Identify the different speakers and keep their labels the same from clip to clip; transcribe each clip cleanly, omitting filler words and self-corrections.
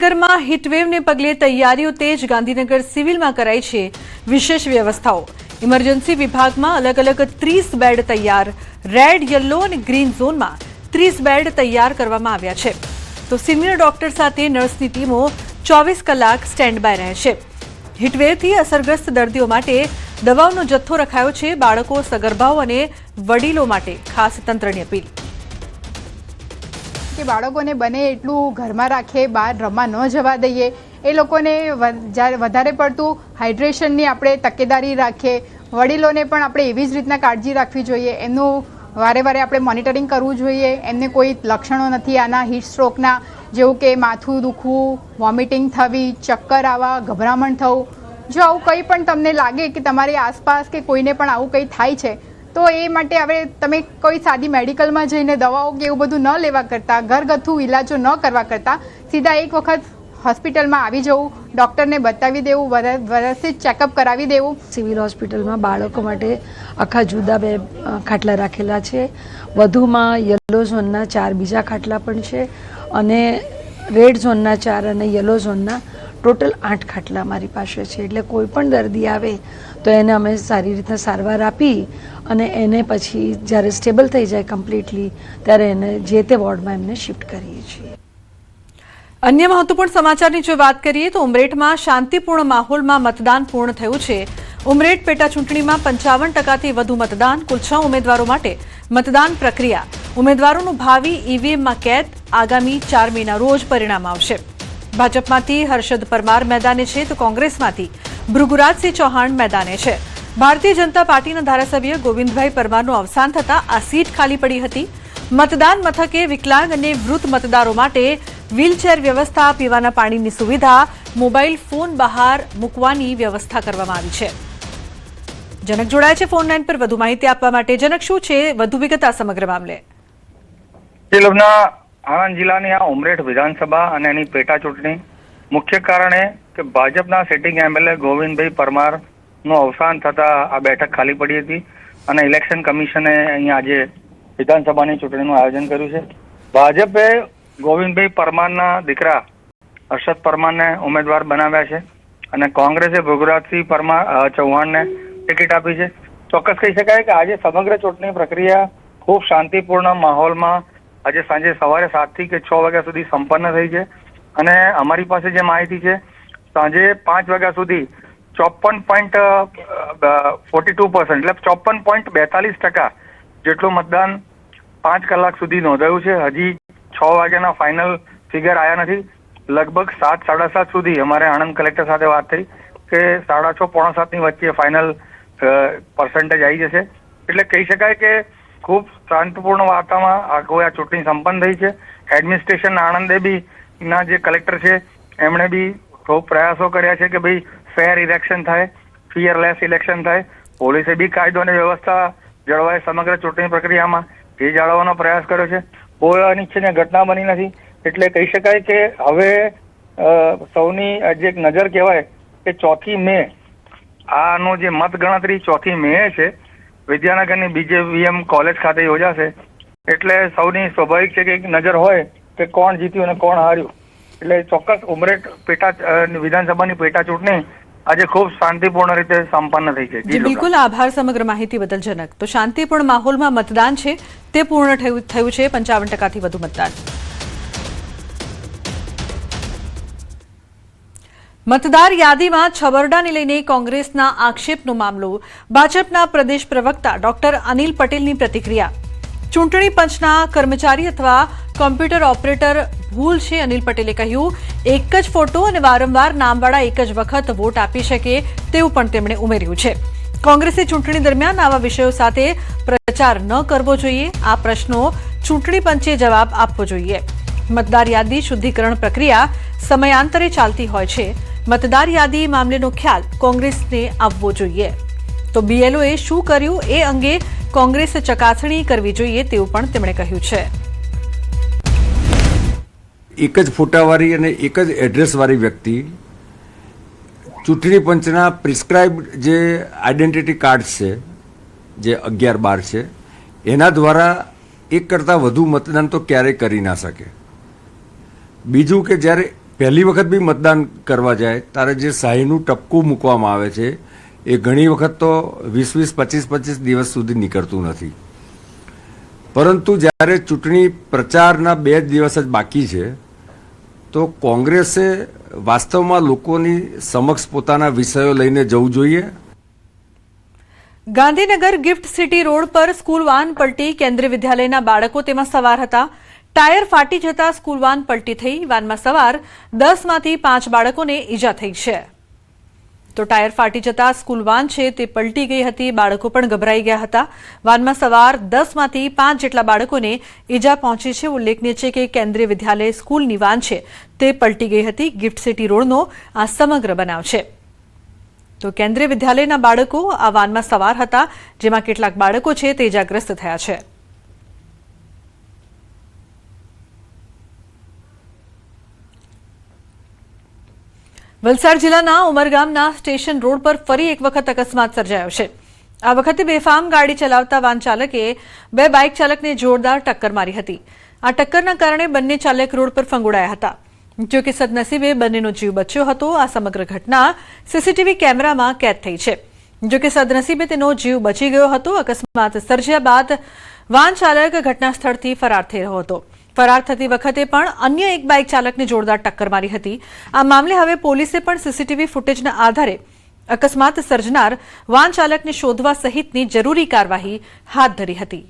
Speaker 1: માં હીટવેવને પગલે તૈયારીઓ તેજ ગાંધીનગર સિવિલમાં કરાઈ છે વિશેષ વ્યવસ્થાઓ ઇમરજન્સી વિભાગમાં અલગ અલગ 30 બેડ તૈયાર રેડ યલો અને ગ્રીન ઝોનમાં 30 બેડ તૈયાર કરવામાં આવ્યા છે તો સિનિયર ડોક્ટર સાથે નર્સની ટીમો 24 કલાક સ્ટેન્ડ બાય રહેશે હીટવેવથી અસરગ્રસ્ત દર્દીઓ માટે દવાઓનો જથ્થો રખાયો છે બાળકો સગર્ભાઓ અને વડીલો માટે ખાસ તંત્રની અપીલ
Speaker 2: કે બાળકોને બને એટલું ઘરમાં રાખે બહાર રમવા ન જવા દઈએ એ લોકોને વધારે પડતું હાઇડ્રેશનની આપણે તકેદારી રાખીએ વડીલોને પણ આપણે એવી જ રીતના કાળજી રાખવી જોઈએ એમનું વારે વારે આપણે મોનિટરિંગ કરવું જોઈએ એમને કોઈ લક્ષણો નથી આના હીટ સ્ટ્રોકના જેવું કે માથું દુખવું વોમિટિંગ થવી ચક્કર આવવા ગભરામણ થવું જો આવું કંઈ પણ તમને લાગે કે તમારી આસપાસ કે કોઈને પણ આવું કંઈ થાય છે તો એ માટે હવે તમે કોઈ સાદી મેડિકલમાં જઈને દવાઓ કે એવું બધું ન લેવા કરતાં ઘરગથ્થુ ઇલાજો ન કરવા કરતાં સીધા એક વખત હોસ્પિટલમાં આવી જવું ડૉક્ટરને બતાવી દેવું વ્યવસ્થિત ચેકઅપ કરાવી દેવું
Speaker 3: સિવિલ હોસ્પિટલમાં બાળકો માટે આખા જુદા બે ખાટલા રાખેલા છે વધુમાં યલો ઝોનના 4 બીજા ખાટલા પણ છે અને રેડ ઝોનના 4 અને યલો ઝોનના ટોટલ 8 ખાટલા અમારી પાસે છે એટલે કોઈ પણ દર્દી આવે તો એને અમે સારી રીતના સારવાર આપી અને એને પછી જ્યારે સ્ટેબલ થઈ જાય કમ્પ્લીટલી ત્યારે એને જે તે વોર્ડમાં એમને શિફ્ટ કરીએ છીએ
Speaker 1: અન્ય મહત્વપૂર્ણ સમાચારની જો વાત કરીએ તો ઉમરેઠમાં શાંતિપૂર્ણ માહોલમાં મતદાન પૂર્ણ થયું છે ઉમરેઠ પેટા ચૂંટણીમાં 55%થી વધુ મતદાન કુલ 6 ઉમેદવારો માટે મતદાન પ્રક્રિયા ઉમેદવારોનું ભાવિ ઈવીએમમાં કેદ આગામી 4 મેના રોજ પરિણામ આવશે ભાજપમાંથી હર્ષદ પરમાર મેદાને છે તો કોંગ્રેસમાંથી ભૃગુરાજસિંહ ચૌહાણ મેદાને છે ભારતીય જનતા પાર્ટીના ધારાસભ્ય ગોવિંદભાઈ પરમારનું અવસાન થતાં આ સીટ ખાલી પડી હતી મતદાન મથકે વિકલાંગ અને વૃદ્ધ મતદારો માટે વ્હીલચેર વ્યવસ્થા પીવાના પાણીની સુવિધા મોબાઈલ ફોન બહાર મૂકવાની વ્યવસ્થા કરવામાં આવી છે જનક જોડાય છે ફોન લાઈન પર વધુ માહિતી આપવા માટે જનક શું છે વધુ વિગત આ સમગ્ર મામલે
Speaker 4: આણંદ જિલ્લાની આ ઉમરેઠ વિધાનસભા અને એની પેટા ચૂંટણી મુખ્ય કારણે કે ભાજપના સિટિંગ એમએલએ ગોવિંદભાઈ પરમારનું અવસાન થતા આ બેઠક ખાલી પડી હતી અને ઇલેક્શન કમિશને અહીંયા આજે વિધાનસભાની ચૂંટણીનું આયોજન કર્યું છે ભાજપે ગોવિંદભાઈ પરમારના દીકરા હર્ષદ પરમારને ઉમેદવાર બનાવ્યા છે અને કોંગ્રેસે ભૃગુરાજસિંહ ચૌહાણને ટિકિટ આપી છે ચોક્કસ કહી શકાય કે આજે સમગ્ર ચૂંટણી પ્રક્રિયા ખૂબ શાંતિપૂર્ણ માહોલમાં આજે સાંજે સવારે 7 થી 6 વાગ્યા સુધી સંપન્ન થઈ છે અને અમારી પાસે જે માહિતી છે સાંજે 5 વાગ્યા સુધી 54.42% એટલે 54.42% જેટલું મતદાન 5 કલાક સુધી નોંધાયું છે હજી 6 વાગ્યાના ફાઇનલ ફિગર આવ્યા નથી લગભગ 7 સાડા 7 સુધી અમારે આણંદ કલેક્ટર સાથે વાત થઈ કે 6:30 પોણા 7ની વચ્ચે ફાઇનલ પર્સન્ટેજ આવી જશે એટલે કહી શકાય કે ખૂબ શાંતિપૂર્ણ વાતાવરણમાં આ ચૂંટણી સંપન્ન થઈ છે એડમિનિસ્ટ્રેશન આણંદે બી ના જે કલેક્ટર છે એમણે બી ખૂબ પ્રયાસો કર્યા છે કે ભાઈ ફેર ઇલેક્શન થાય ફિયરલેસ ઇલેક્શન થાય પોલીસે બી કાયદો અને વ્યવસ્થા જળવાય સમગ્ર ચૂંટણી પ્રક્રિયામાં એ જાળવવાનો પ્રયાસ કર્યો છે કોઈ અનિચ્છનીય ઘટના બની નથી એટલે કહી શકાય કે હવે સૌની જે નજર કહેવાય કે 4 મે આનો જે મતગણતરી 4 મે છે વિદ્યાનગરની BJVM કોલેજ ખાતે યોજાશે એટલે સૌની સ્વાભાવિક છે કે એક નજર હોય કે કોણ જીત્યું અને કોણ હાર્યું એટલે ચોક્કસ ઉમરેઠ વિધાનસભાની પેટા ચૂંટણી આજે ખૂબ શાંતિપૂર્ણ રીતે સંપન્ન થઈ છે
Speaker 1: બિલકુલ આભાર સમગ્ર માહિતી બદલ જનક તો શાંતિપૂર્ણ માહોલમાં મતદાન છે તે પૂર્ણ થયું છે 55%થી વધુ મતદાન મતદાર યાદીમાં છબરડાને લઈને કોંગ્રેસના આક્ષેપનો મામલો ભાજપના પ્રદેશ પ્રવક્તા ડોક્ટર અનિલ પટેલની પ્રતિક્રિયા ચૂંટણી પંચના કર્મચારી અથવા કોમ્પ્યુટર ઓપરેટર ભૂલ છે અનિલ પટેલે કહ્યું એક જ ફોટો અને વારંવાર નામવાળા એક જ વખત વોટ આપી શકે તેવું પણ તેમણે ઉમેર્યું છે કોંગ્રેસે ચૂંટણી દરમિયાન આવા વિષયો સાથે પ્રચાર ન કરવો જોઈએ આ પ્રશ્નો ચૂંટણી પંચે જવાબ આપવો જોઈએ મતદાર યાદી શુદ્ધિકરણ પ્રક્રિયા સમયાંતરે ચાલતી હોય છે મતદાર યાદી મામલેનો ખ્યાલ કોંગ્રેસને આવવો જોઈએ તો BLOએ શું કર્યું એ અંગે કોંગ્રેસે ચકાસણી કરવી જોઈએ તેવું પણ તેમણે કહ્યું છે
Speaker 5: એક જ ફોટાવાળી અને એક જ એડ્રેસવાળી વ્યક્તિ ચૂંટણી પંચના પ્રિસ્ક્રાઇબ્ડ જે આઈડેન્ટિટી કાર્ડ છે જે 11-12 છે એના દ્વારા એક કરતાં વધુ મતદાન તો ક્યારેય કરી ના શકે બીજું કે જ્યારે પહેલી વખત બી મતદાન કરવા જાય ત્યારે જે શાહીનું ટપકું મૂકવામાં આવે છે એ ઘણી વખત તો 20-20, 25-25 દિવસ સુધી નીકળતું નથી. પરંતુ જ્યારે ચૂંટણી પ્રચારના 2 દિવસ જ બાકી છે તો કોંગ્રેસે વાસ્તવમાં લોકોની સમક્ષ પોતાના વિષયો લઈને જવું જોઈએ.
Speaker 1: ગાંધીનગર ગિફ્ટ સિટી રોડ પર સ્કૂલ વાન પલટી, કેન્દ્રીય વિદ્યાલયના બાળકો તેમાં સવાર હતા. ટાયર ફાટી જતા સ્કૂલ વાન પલટી થઈ. વાનમાં સવાર 10માંથી 5 બાળકોને ઈજા થઈ છે. તો ટાયર ફાટી જતા સ્કૂલ વાન છે તે પલટી ગઈ હતી. બાળકો પણ ગભરાઈ ગયા હતા. વાનમાં સવાર 10માંથી 5 જેટલા બાળકોને ઈજા પહોંચી છે. ઉલ્લેખનીય છે કે કેન્દ્રીય વિદ્યાલય સ્કૂલની વાન છે તે પલટી ગઈ હતી. ગિફ્ટ સિટી રોડનો આ સમગ્ર બનાવ છે. તો કેન્દ્રીય વિદ્યાલયના બાળકો આ વાનમાં સવાર હતા, જેમાં કેટલાક બાળકો છે તે ઈજાગ્રસ્ત થયા છે. વલસાડ જિલ્લાના ઉમરગામના સ્ટેશન રોડ પર ફરી એક વખત અકસ્માત સર્જાયો છે. આ વખતે બેફામ ગાડી ચલાવતા વાન ચાલકે 2 બાઇક ચાલકને જોરદાર ટક્કર મારી હતી. આ ટક્કરના કારણે બંને ચાલક રોડ પર ફંગોળાયા હતા. જો કે સદનસીબે બંનેનો જીવ બચ્યો હતો. આ સમગ્ર ઘટના સીસીટીવી કેમેરામાં કેદ થઈ છે. જો કે સદનસીબે તેનો જીવ બચી ગયો હતો. અકસ્માત સર્જ્યા બાદ વાન ચાલક ઘટના સ્થળથી ફરાર થઈ રહ્યો હતો. ફરાર થતી વખતે પણ અન્ય એક બાઇક ચાલકને જોરદાર ટક્કર મારી હતી. આ મામલે હવે પોલીસે પણ સીસીટીવી ફૂટેજના આધારે અકસ્માત સર્જનાર વાન ચાલકને શોધવા સહિતની જરૂરી કાર્યવાહી હાથ ધરી હતી.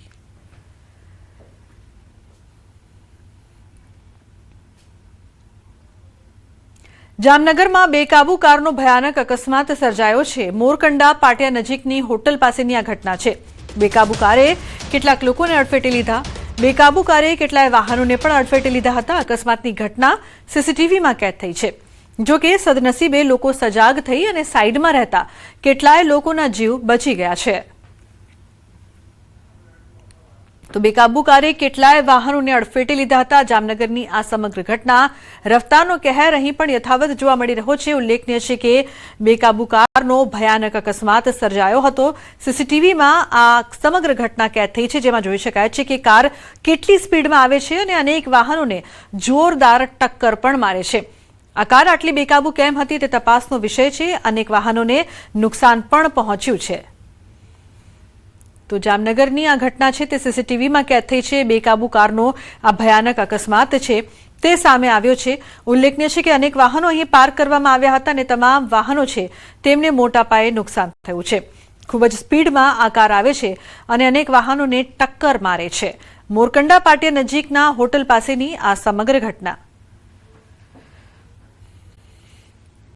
Speaker 1: જામનગરમાં બેકાબુ કારનો ભયાનક અકસ્માત સર્જાયો છે. મોરકંડા પાટિયા નજીકની હોટલ પાસેની આ ઘટના છે. બેકાબુ કારે કેટલાક લોકોને અડફેટે લીધા. બેકાબુ કારે કેટલાય વાહનોને પણ અડફેટે લીધા હતા. અકસ્માતની ઘટના સીસીટીવીમાં કેદ થઈ છે. જો કે સદનસીબે લોકો સજાગ થઈ અને સાઈડમાં રહેતા કેટલાય લોકોના જીવ બચી ગયા છે. તો બેકાબુ કારે કેટલાય વાહનોને અડફેટે લીધા હતા. જામનગરની આ સમગ્ર ઘટના રફતારનો કહેર અહીં પણ યથાવત જોવા મળી રહ્યો છે. ઉલ્લેખનીય છે કે બેકાબુ કારનો ભયાનક અકસ્માત સર્જાયો હતો. સીસીટીવીમાં આ સમગ્ર ઘટના કેદ થઈ છે, જેમાં જોઈ શકાય છે કે કાર કેટલી સ્પીડમાં આવે છે અને અનેક વાહનોને જોરદાર ટક્કર પણ મારે છે. આ કાર આટલી બેકાબુ કેમ હતી તે તપાસનો વિષય છે. અનેક વાહનોને નુકસાન પણ પહોંચ્યું છે. તો જામનગરની આ ઘટના છે તે સીસીટીવીમાં કેદ થઈ છે. બેકાબુ કારનો આ ભયાનક અકસ્માત છે તે સામે આવ્યો છે. ઉલ્લેખનીય છે કે અનેક વાહનો અહીં પાર્ક કરવામાં આવ્યા હતા અને તમામ વાહનો છે તેમને મોટા પાયે નુકસાન થયું છે. ખૂબ જ સ્પીડમાં આ કાર આવે છે અને અનેક વાહનોને ટક્કર મારે છે. મોરકંડા પાટિયા નજીકના હોટલ પાસેની આ સમગ્ર ઘટના.